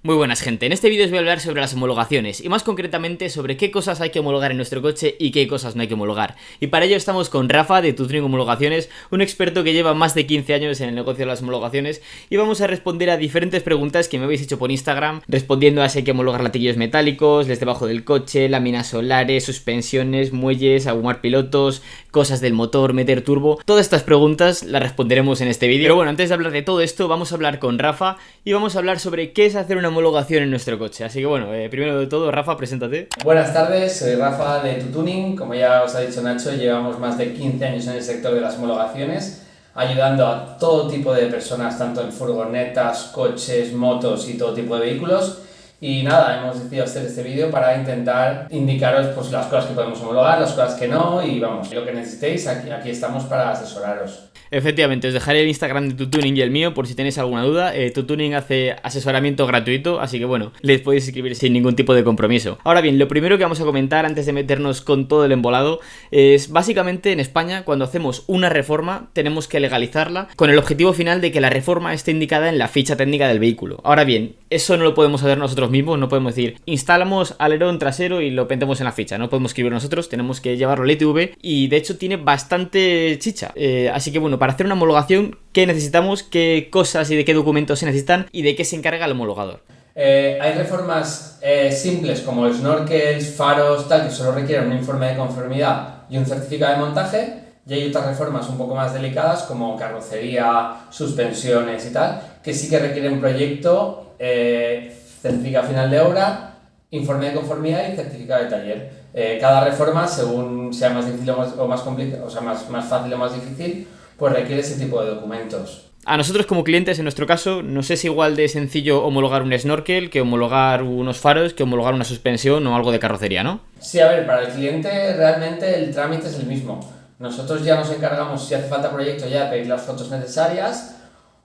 Muy buenas, gente. En este vídeo os voy a hablar sobre las homologaciones y más concretamente sobre qué cosas hay que homologar en nuestro coche y qué cosas no hay que homologar. Y para ello estamos con Rafa de Tutuning Homologaciones, un experto que lleva más de 15 años en el negocio de las homologaciones, y vamos a responder a diferentes preguntas que me habéis hecho por Instagram, respondiendo a si hay que homologar latiguillos metálicos, les debajo del coche, láminas solares, suspensiones, muelles, ahumar pilotos, cosas del motor, meter turbo. Todas estas preguntas las responderemos en este vídeo. Pero bueno, antes de hablar de todo esto, vamos a hablar con Rafa y vamos a hablar sobre qué es hacer una homologación en nuestro coche. Así que bueno, primero de todo, Rafa, preséntate. Buenas tardes, soy Rafa de Tutuning. Como ya os ha dicho Nacho, llevamos más de 15 años en el sector de las homologaciones, ayudando a todo tipo de personas, tanto en furgonetas, coches, motos y todo tipo de vehículos. Y nada, hemos decidido hacer este vídeo para intentar indicaros pues, las cosas que podemos homologar, las cosas que no, y vamos, lo que necesitéis, aquí estamos para asesoraros. Efectivamente, os dejaré el Instagram de Tutuning y el mío por si tenéis alguna duda. Tutuning hace asesoramiento gratuito, así que bueno, les podéis escribir sin ningún tipo de compromiso. Ahora bien, lo primero que vamos a comentar antes de meternos con todo el embolado es básicamente en España, cuando hacemos una reforma, tenemos que legalizarla con el objetivo final de que la reforma esté indicada en la ficha técnica del vehículo. Ahora bien, eso no lo podemos hacer nosotros mismos, no podemos decir instalamos alerón trasero y lo pendemos en la ficha, no podemos escribir nosotros, tenemos que llevarlo al ITV y de hecho tiene bastante chicha. Así que bueno, para hacer una homologación, ¿qué necesitamos? ¿Qué cosas y de qué documentos se necesitan? ¿Y de qué se encarga el homologador? Hay reformas simples como snorkels, faros, tal, que solo requieren un informe de conformidad y un certificado de montaje. Y hay otras reformas un poco más delicadas como carrocería, suspensiones y tal, que sí que requieren proyecto, certificado final de obra, informe de conformidad y certificado de taller. Cada reforma, según sea más difícil o más complicado, o sea, más fácil o más difícil, pues requiere ese tipo de documentos. A nosotros como clientes, en nuestro caso, nos es igual de sencillo homologar un snorkel que homologar unos faros, que homologar una suspensión o algo de carrocería, ¿no? Sí, a ver, para el cliente realmente el trámite es el mismo. Nosotros ya nos encargamos, si hace falta proyecto, ya de pedir las fotos necesarias,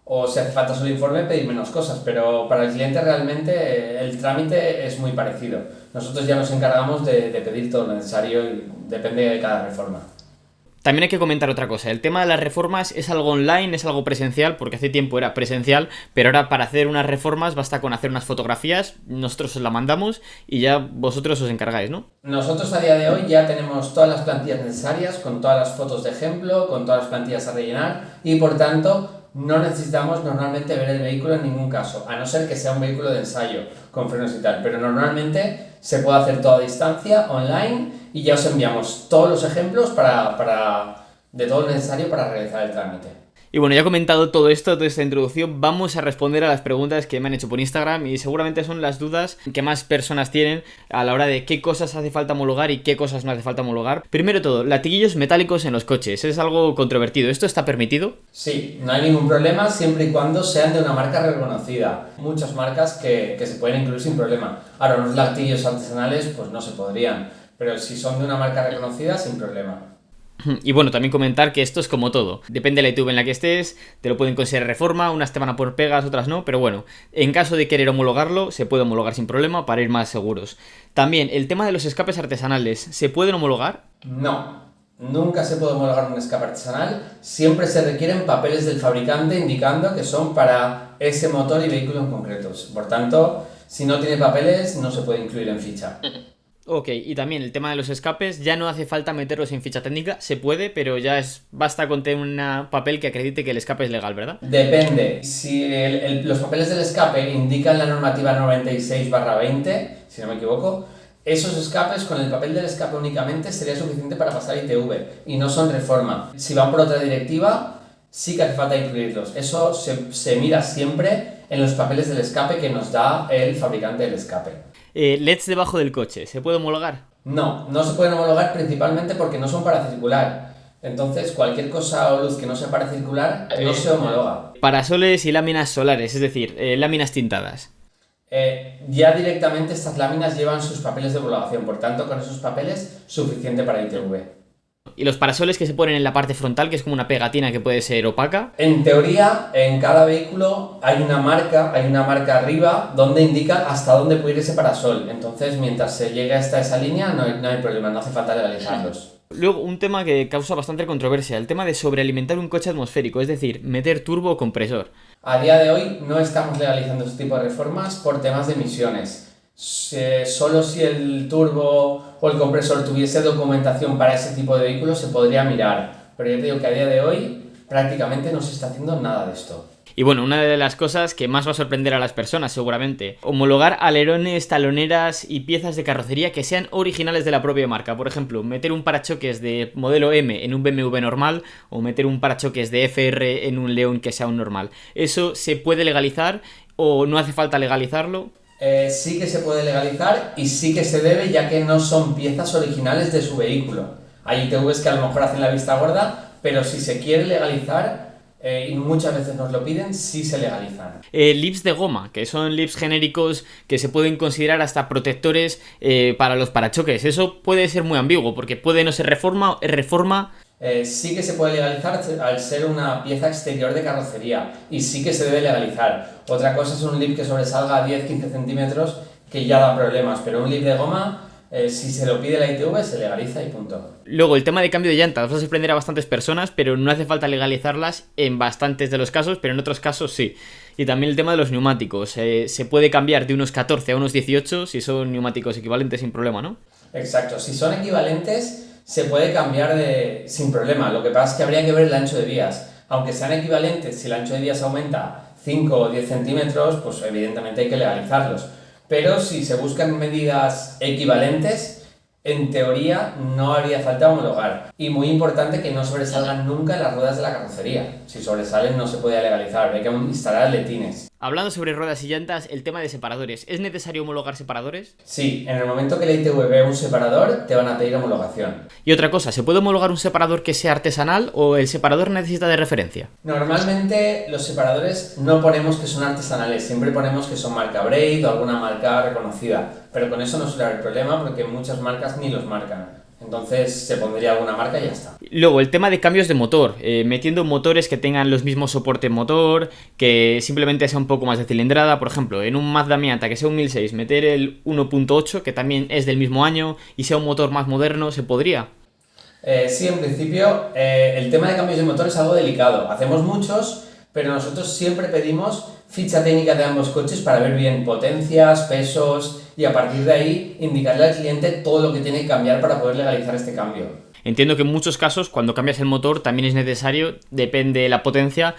o si hace falta solo informe, pedir menos cosas, pero para el cliente realmente el trámite es muy parecido. Nosotros ya nos encargamos de pedir todo lo necesario y depende de cada reforma. También hay que comentar otra cosa, el tema de las reformas es algo online, es algo presencial, porque hace tiempo era presencial, pero ahora para hacer unas reformas basta con hacer unas fotografías, nosotros os la mandamos y ya vosotros os encargáis, ¿no? Nosotros a día de hoy ya tenemos todas las plantillas necesarias, con todas las fotos de ejemplo, con todas las plantillas a rellenar y por tanto no necesitamos normalmente ver el vehículo en ningún caso, a no ser que sea un vehículo de ensayo con frenos y tal, pero normalmente se puede hacer todo a distancia, online, y ya os enviamos todos los ejemplos de todo lo necesario para realizar el trámite. Y bueno, ya he comentado todo esto, toda esta introducción, vamos a responder a las preguntas que me han hecho por Instagram y seguramente son las dudas que más personas tienen a la hora de qué cosas hace falta homologar y qué cosas no hace falta homologar. Primero de todo, latiguillos metálicos en los coches, es algo controvertido, ¿esto está permitido? Sí, no hay ningún problema siempre y cuando sean de una marca reconocida. Muchas marcas que se pueden incluir sin problema. Ahora, los latiguillos artesanales pues no se podrían, pero si son de una marca reconocida, sin problema. Y bueno, también comentar que esto es como todo. Depende de la ITV en la que estés, te lo pueden considerar reforma, unas te van a poner pegas, otras no, pero bueno, en caso de querer homologarlo, se puede homologar sin problema para ir más seguros. También, el tema de los escapes artesanales, ¿se pueden homologar? No, nunca se puede homologar un escape artesanal, siempre se requieren papeles del fabricante indicando que son para ese motor y vehículo en concreto. Por tanto, si no tiene papeles, no se puede incluir en ficha. Ok, y también el tema de los escapes, ya no hace falta meterlos en ficha técnica, se puede, pero ya basta con tener un papel que acredite que el escape es legal, ¿verdad? Depende, si los papeles del escape indican la normativa 96/20, si no me equivoco, esos escapes con el papel del escape únicamente sería suficiente para pasar ITV y no son reforma. Si van por otra directiva, sí que hace falta incluirlos. Eso se mira siempre en los papeles del escape que nos da el fabricante del escape. LEDs debajo del coche, ¿se puede homologar? No, no se pueden homologar principalmente porque no son para circular. Entonces, cualquier cosa o luz que no sea para circular no se homologa. Parasoles y láminas solares, es decir, láminas tintadas. Ya directamente estas láminas llevan sus papeles de homologación, por tanto, con esos papeles, suficiente para ITV. Y los parasoles que se ponen en la parte frontal, que es como una pegatina que puede ser opaca. En teoría, en cada vehículo hay una marca arriba donde indica hasta dónde puede ir ese parasol. Entonces, mientras se llegue hasta esa línea, no hay problema, no hace falta legalizarlos. Luego, un tema que causa bastante controversia, el tema de sobrealimentar un coche atmosférico, es decir, meter turbo o compresor. A día de hoy no estamos legalizando este tipo de reformas por temas de emisiones. Solo si el turbo o el compresor tuviese documentación para ese tipo de vehículos se podría mirar. Pero ya te digo que a día de hoy prácticamente no se está haciendo nada de esto. Y bueno, una de las cosas que más va a sorprender a las personas seguramente, homologar alerones, taloneras y piezas de carrocería que sean originales de la propia marca. Por ejemplo, meter un parachoques de modelo M en un BMW normal o meter un parachoques de FR en un León que sea un normal. ¿Eso se puede legalizar o no hace falta legalizarlo? Sí que se puede legalizar y sí que se debe, ya que no son piezas originales de su vehículo. Hay ITVs que a lo mejor hacen la vista gorda, pero si se quiere legalizar, y muchas veces nos lo piden, sí se legalizan. Lips de goma, que son lips genéricos que se pueden considerar hasta protectores para los parachoques. Eso puede ser muy ambiguo, porque puede no ser reforma. Sí que se puede legalizar al ser una pieza exterior de carrocería y sí que se debe legalizar. Otra cosa es un lip que sobresalga a 10-15 centímetros que ya da problemas, pero un lip de goma, si se lo pide la ITV, se legaliza y punto. Luego, el tema de cambio de llantas va a sorprender a bastantes personas, pero no hace falta legalizarlas en bastantes de los casos, pero en otros casos sí. Y también el tema de los neumáticos. Se puede cambiar de unos 14 a unos 18 si son neumáticos equivalentes sin problema, ¿no? Exacto, si son equivalentes se puede cambiar sin problema. Lo que pasa es que habría que ver el ancho de vías. Aunque sean equivalentes, si el ancho de vías aumenta 5 o 10 centímetros, pues evidentemente hay que legalizarlos. Pero si se buscan medidas equivalentes, en teoría no haría falta homologar. Y muy importante que no sobresalgan nunca las ruedas de la carrocería. Si sobresalen no se puede legalizar, hay que instalar aletines. Hablando sobre ruedas y llantas, el tema de separadores. ¿Es necesario homologar separadores? Sí, en el momento que la ITV ve un separador, te van a pedir homologación. Y otra cosa, ¿se puede homologar un separador que sea artesanal o el separador necesita de referencia? Normalmente los separadores no ponemos que son artesanales, siempre ponemos que son marca Braid o alguna marca reconocida, pero con eso no suele haber problema porque muchas marcas ni los marcan. Entonces se pondría alguna marca y ya está. Luego, el tema de cambios de motor, metiendo motores que tengan los mismos soportes motor, que simplemente sea un poco más de cilindrada. Por ejemplo, en un Mazda Miata que sea un 1006, meter el 1.8, que también es del mismo año, y sea un motor más moderno, ¿se podría? Sí, en principio el tema de cambios de motor es algo delicado. Hacemos muchos, pero nosotros siempre pedimos ficha técnica de ambos coches para ver bien potencias, pesos y a partir de ahí indicarle al cliente todo lo que tiene que cambiar para poder legalizar este cambio. Entiendo que en muchos casos, cuando cambias el motor, también es necesario, depende de la potencia,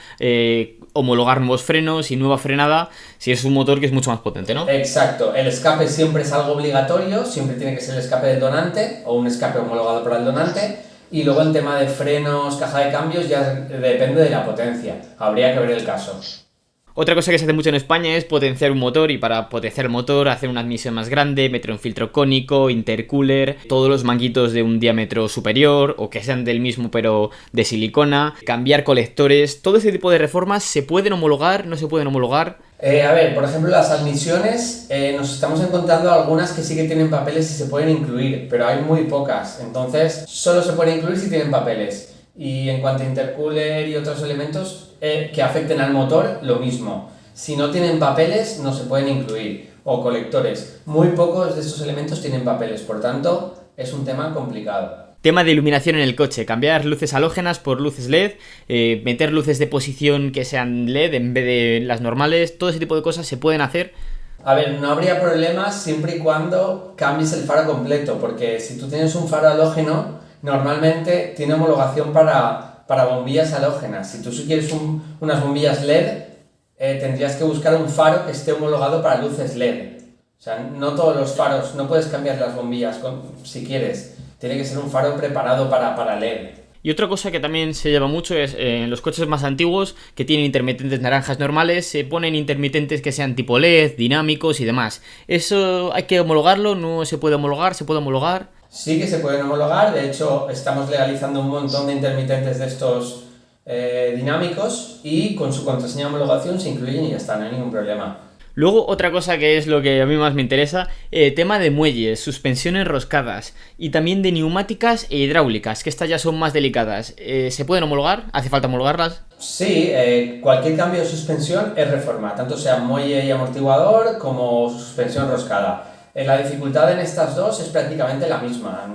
homologar nuevos frenos y nueva frenada si es un motor que es mucho más potente, ¿no? Exacto, el escape siempre es algo obligatorio, siempre tiene que ser el escape del donante o un escape homologado para el donante. Y luego el tema de frenos, caja de cambios ya depende de la potencia, habría que ver el caso. Otra cosa que se hace mucho en España es potenciar un motor y para potenciar el motor hacer una admisión más grande, meter un filtro cónico, intercooler, todos los manguitos de un diámetro superior o que sean del mismo pero de silicona, cambiar colectores, todo ese tipo de reformas ¿se pueden homologar? ¿No se pueden homologar? A ver, por ejemplo, las admisiones, nos estamos encontrando algunas que sí que tienen papeles y se pueden incluir, pero hay muy pocas, entonces solo se pueden incluir si tienen papeles. Y en cuanto a intercooler y otros elementos que afecten al motor, lo mismo. Si no tienen papeles, no se pueden incluir. O colectores. Muy pocos de estos elementos tienen papeles, por tanto, es un tema complicado. Tema de iluminación en el coche, cambiar luces halógenas por luces LED, meter luces de posición que sean LED en vez de las normales, todo ese tipo de cosas se pueden hacer. A ver, no habría problemas siempre y cuando cambies el faro completo, porque si tú tienes un faro halógeno, normalmente tiene homologación para bombillas halógenas. Si tú quieres unas bombillas LED, tendrías que buscar un faro que esté homologado para luces LED. O sea, no todos los faros, no puedes cambiar las bombillas si quieres. Tiene que ser un faro preparado para LED. Y otra cosa que también se lleva mucho es en los coches más antiguos que tienen intermitentes naranjas normales, se ponen intermitentes que sean tipo LED, dinámicos y demás. ¿Eso hay que homologarlo? ¿No se puede homologar? ¿Se puede homologar? Sí que se pueden homologar, de hecho estamos legalizando un montón de intermitentes de estos dinámicos y con su contraseña de homologación se incluyen y ya está, no hay ningún problema. Luego, otra cosa que es lo que a mí más me interesa, tema de muelles, suspensiones roscadas y también de neumáticas e hidráulicas, que estas ya son más delicadas. ¿Se pueden homologar? ¿Hace falta homologarlas? Sí, cualquier cambio de suspensión es reforma, tanto sea muelle y amortiguador como suspensión roscada. La dificultad en estas dos es prácticamente la misma,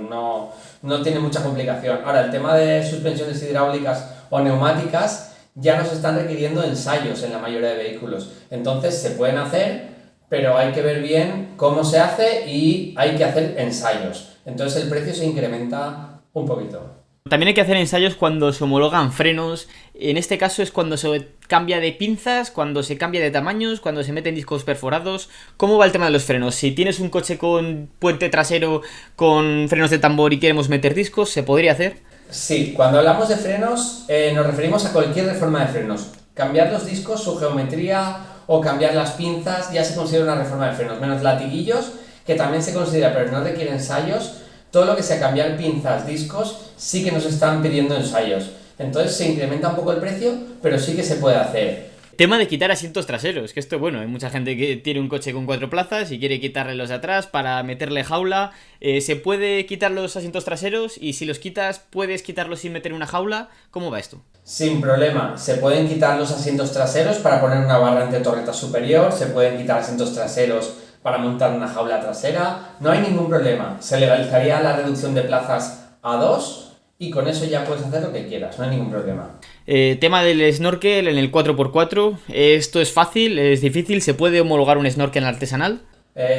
no tiene mucha complicación. Ahora, el tema de suspensiones hidráulicas o neumáticas ya nos están requiriendo ensayos en la mayoría de vehículos. Entonces se pueden hacer, pero hay que ver bien cómo se hace y hay que hacer ensayos. Entonces el precio se incrementa un poquito. También hay que hacer ensayos cuando se homologan frenos. En este caso es cuando se cambia de pinzas, cuando se cambia de tamaños, cuando se meten discos perforados. ¿Cómo va el tema de los frenos? Si tienes un coche con puente trasero, con frenos de tambor y queremos meter discos, ¿se podría hacer? Sí, cuando hablamos de frenos nos referimos a cualquier reforma de frenos. Cambiar los discos, su geometría o cambiar las pinzas ya se considera una reforma de frenos, menos latiguillos, que también se considera, pero no requiere ensayos. Todo lo que sea cambiar pinzas, discos, sí que nos están pidiendo ensayos. Entonces se incrementa un poco el precio, pero sí que se puede hacer. Tema de quitar asientos traseros, que esto, bueno, hay mucha gente que tiene un coche con 4 plazas y quiere quitarle los de atrás para meterle jaula. ¿Se puede quitar los asientos traseros? Y si los quitas, ¿puedes quitarlos sin meter una jaula? ¿Cómo va esto? Sin problema, se pueden quitar los asientos traseros para poner una barra entre torreta superior, se pueden quitar asientos traseros para montar una jaula trasera, no hay ningún problema. Se legalizaría la reducción de plazas a 2 y con eso ya puedes hacer lo que quieras, no hay ningún problema. Tema del snorkel en el 4x4, ¿esto es fácil? ¿Es difícil? ¿Se puede homologar un snorkel artesanal?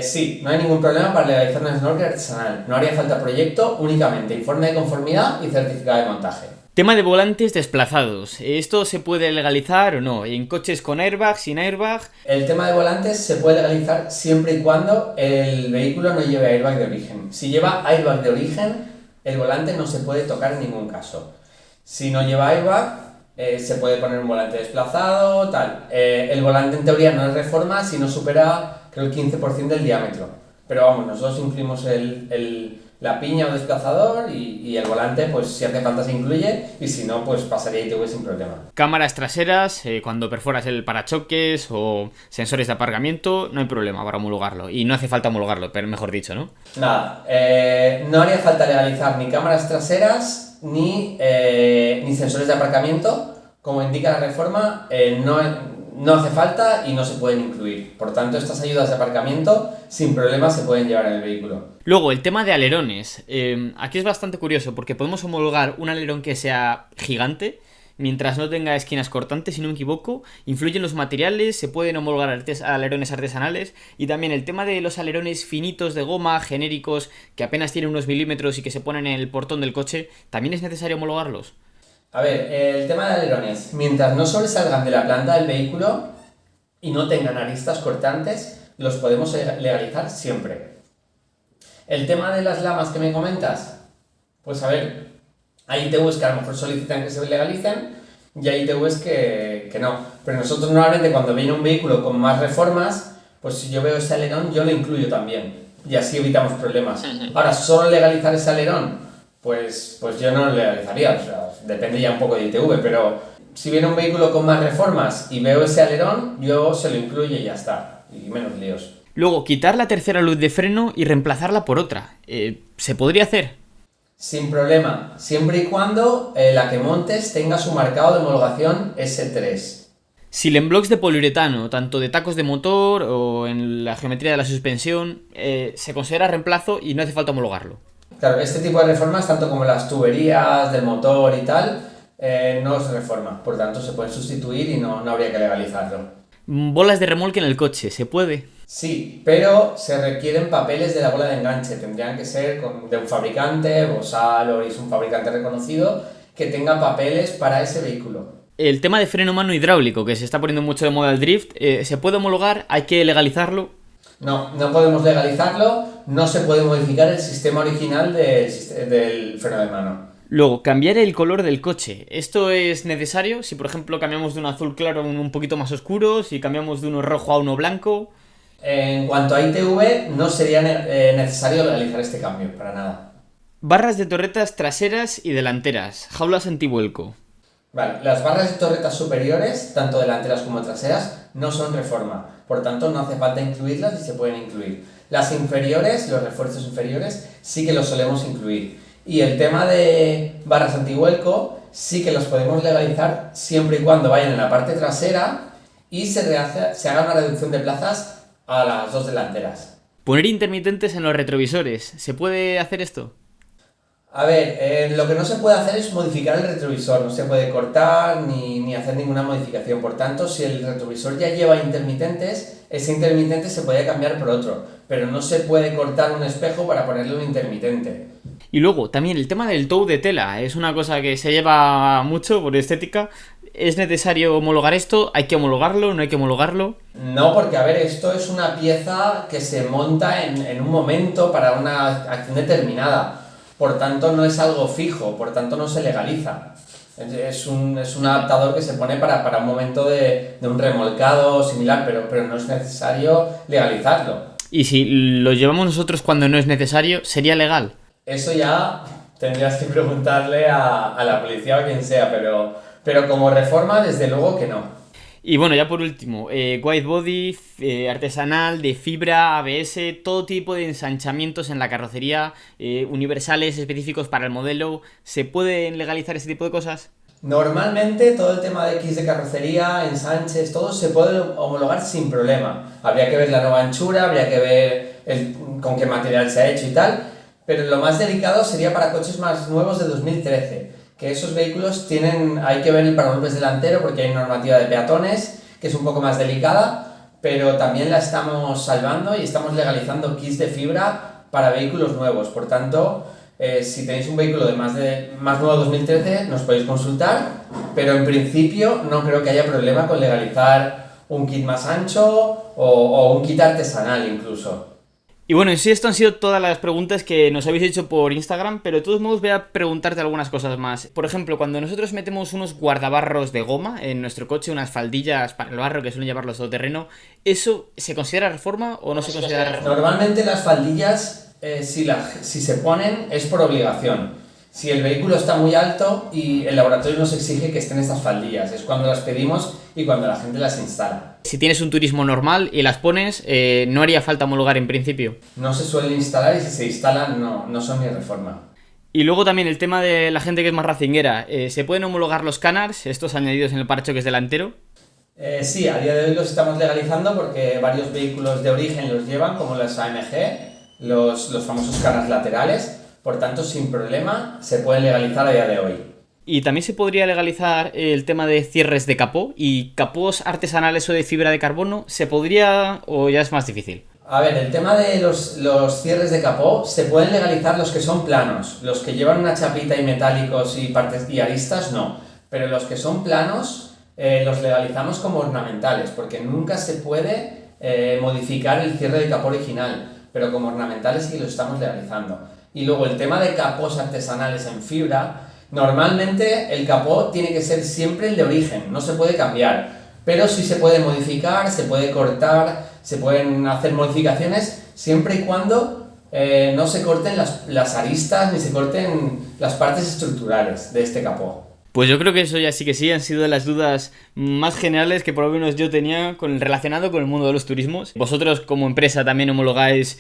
Sí, no hay ningún problema para legalizar un snorkel artesanal. No haría falta proyecto, únicamente informe de conformidad y certificado de montaje. Tema de volantes desplazados. ¿Esto se puede legalizar o no? ¿En coches con airbag, sin airbag? El tema de volantes se puede legalizar siempre y cuando el vehículo no lleve airbag de origen. Si lleva airbag de origen, el volante no se puede tocar en ningún caso. Si no lleva airbag, se puede poner un volante desplazado, tal. El volante en teoría no es reforma si no supera, creo, el 15% del diámetro. Pero vamos, nosotros incluimos la piña o desplazador y el volante, pues si hace falta se incluye y si no, pues pasaría ITV sin problema. Cámaras traseras, cuando perforas el parachoques o sensores de aparcamiento, no hay problema para homologarlo. Y no hace falta homologarlo, pero mejor dicho, ¿no? Nada, no haría falta legalizar ni cámaras traseras ni sensores de aparcamiento. Como indica la reforma, no hace falta y no se pueden incluir. Por tanto, estas ayudas de aparcamiento sin problema se pueden llevar en el vehículo. Luego, el tema de alerones. Aquí es bastante curioso porque podemos homologar un alerón que sea gigante, mientras no tenga esquinas cortantes, si no me equivoco. Influyen los materiales, se pueden homologar alerones artesanales. Y también el tema de los alerones finitos de goma, genéricos, que apenas tienen unos milímetros y que se ponen en el portón del coche, ¿también es necesario homologarlos? A ver, el tema de alerones, mientras no sobresalgan de la planta del vehículo y no tengan aristas cortantes, los podemos legalizar siempre. El tema de las lamas que me comentas, pues a ver, hay ITVs que a lo mejor solicitan que se legalicen y hay ITVs que no. Pero nosotros normalmente cuando viene un vehículo con más reformas, pues si yo veo ese alerón yo lo incluyo también y así evitamos problemas. Ahora, solo legalizar ese alerón, pues yo no lo legalizaría, o sea, depende ya un poco de ITV, pero si viene un vehículo con más reformas y veo ese alerón, yo se lo incluyo y ya está, y menos líos. Luego, quitar la tercera luz de freno y reemplazarla por otra. ¿Se podría hacer? Sin problema, siempre y cuando la que montes tenga su marcado de homologación S3. Silenblocks de poliuretano, tanto de tacos de motor o en la geometría de la suspensión, se considera reemplazo y no hace falta homologarlo. Claro, este tipo de reformas, tanto como las tuberías del motor y tal, no es reforma, por tanto se pueden sustituir y no habría que legalizarlo. Bolas de remolque en el coche, ¿se puede? Sí, pero se requieren papeles de la bola de enganche, tendrían que ser de un fabricante, Bosal o es un fabricante reconocido, que tenga papeles para ese vehículo. El tema de freno mano hidráulico, que se está poniendo mucho de moda el drift, ¿se puede homologar? ¿Hay que legalizarlo? No podemos legalizarlo, no se puede modificar el sistema original del freno de mano. Luego, cambiar el color del coche. ¿Esto es necesario? Si por ejemplo cambiamos de un azul claro a un poquito más oscuro, si cambiamos de uno rojo a uno blanco. En cuanto a ITV, no sería necesario legalizar este cambio, para nada. Barras de torretas traseras y delanteras, jaulas antivuelco. Vale, las barras de torretas superiores, tanto delanteras como traseras, no son reforma, por tanto no hace falta incluirlas y se pueden incluir. Las inferiores, los refuerzos inferiores, sí que los solemos incluir. Y el tema de barras antivuelco, sí que los podemos legalizar siempre y cuando vayan en la parte trasera y se haga una reducción de plazas a las dos delanteras. Poner intermitentes en los retrovisores. ¿Se puede hacer esto? A ver, lo que no se puede hacer es modificar el retrovisor, no se puede cortar ni hacer ninguna modificación. Por tanto, si el retrovisor ya lleva intermitentes, ese intermitente se puede cambiar por otro, pero no se puede cortar un espejo para ponerle un intermitente. Y luego, también el tema del tow de tela. Es una cosa que se lleva mucho por estética. ¿Es necesario homologar esto? ¿Hay que homologarlo? ¿No hay que homologarlo? No, porque a ver, esto es una pieza que se monta en un momento para una acción determinada. Por tanto, no es algo fijo, por tanto no se legaliza. Es un adaptador que se pone para un momento de un remolcado similar, pero no es necesario legalizarlo. Y si lo llevamos nosotros cuando no es necesario, ¿sería legal? Eso ya tendrías que preguntarle a la policía o a quien sea, pero como reforma, desde luego que no. Y bueno, ya por último, white body, artesanal, de fibra, ABS, todo tipo de ensanchamientos en la carrocería, universales, específicos para el modelo. ¿Se pueden legalizar este tipo de cosas? Normalmente todo el tema de X de carrocería, ensanches, todo se puede homologar sin problema. Habría que ver la nueva anchura, habría que ver con qué material se ha hecho y tal, pero lo más delicado sería para coches más nuevos de 2013. Que esos vehículos hay que ver el paragolpes delantero porque hay normativa de peatones que es un poco más delicada, pero también la estamos salvando y estamos legalizando kits de fibra para vehículos nuevos. Por tanto, si tenéis un vehículo de más nuevo 2013, nos podéis consultar, pero en principio no creo que haya problema con legalizar un kit más ancho o un kit artesanal incluso. Y bueno, en sí esto han sido todas las preguntas que nos habéis hecho por Instagram, pero de todos modos voy a preguntarte algunas cosas más. Por ejemplo, cuando nosotros metemos unos guardabarros de goma en nuestro coche, unas faldillas para el barro que suelen llevar los todoterreno, ¿eso se considera reforma o no se considera reforma? Normalmente las faldillas, si se ponen, es por obligación. Si el vehículo está muy alto y el laboratorio nos exige que estén estas faldillas, es cuando las pedimos y cuando la gente las instala. Si tienes un turismo normal y las pones, no haría falta homologar en principio. No se suelen instalar y si se instalan no son ni reforma. Y luego también el tema de la gente que es más racinguera. ¿Se pueden homologar los canards, estos añadidos en el parachoques delantero? Sí, a día de hoy los estamos legalizando porque varios vehículos de origen los llevan, como los AMG, los famosos canards laterales. Por tanto, sin problema, se pueden legalizar a día de hoy. Y también se podría legalizar el tema de cierres de capó y capós artesanales o de fibra de carbono. ¿Se podría o ya es más difícil? A ver, el tema de los cierres de capó, se pueden legalizar los que son planos. Los que llevan una chapita y metálicos y partes y aristas, no. Pero los que son planos, los legalizamos como ornamentales, porque nunca se puede modificar el cierre de capó original. Pero como ornamentales sí los estamos legalizando. Y luego el tema de capós artesanales en fibra, normalmente el capó tiene que ser siempre el de origen, no se puede cambiar, pero sí se puede modificar, se puede cortar, se pueden hacer modificaciones siempre y cuando no se corten las aristas ni se corten las partes estructurales de este capó. Pues yo creo que eso ya sí que sí, han sido las dudas más generales que por lo menos yo tenía relacionado con el mundo de los turismos. Vosotros como empresa también homologáis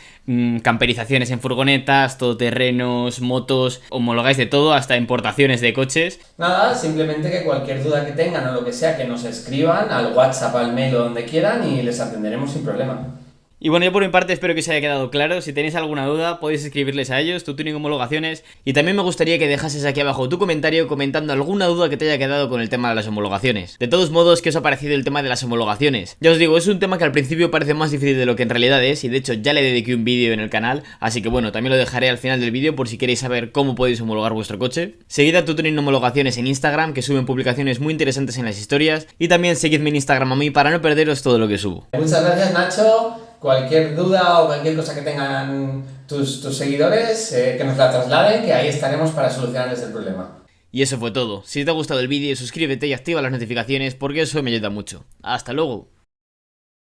camperizaciones en furgonetas, todoterrenos, motos, homologáis de todo, hasta importaciones de coches. Nada, simplemente que cualquier duda que tengan o lo que sea, que nos escriban al WhatsApp, al mail o donde quieran y les atenderemos sin problema. Y bueno, yo por mi parte espero que os haya quedado claro. Si tenéis alguna duda podéis escribirles a ellos, Tutuning Homologaciones. Y también me gustaría que dejases aquí abajo tu comentario comentando alguna duda que te haya quedado con el tema de las homologaciones. De todos modos, ¿qué os ha parecido el tema de las homologaciones? Ya os digo, es un tema que al principio parece más difícil de lo que en realidad es. Y de hecho ya le dediqué un vídeo en el canal. Así que bueno, también lo dejaré al final del vídeo por si queréis saber cómo podéis homologar vuestro coche. Seguid a Tutuning Homologaciones en Instagram, que suben publicaciones muy interesantes en las historias. Y también seguidme en Instagram a mí para no perderos todo lo que subo. Muchas gracias, Nacho. Cualquier duda o cualquier cosa que tengan tus seguidores, que nos la trasladen, que ahí estaremos para solucionarles el problema. Y eso fue todo. Si te ha gustado el vídeo, suscríbete y activa las notificaciones porque eso me ayuda mucho. ¡Hasta luego!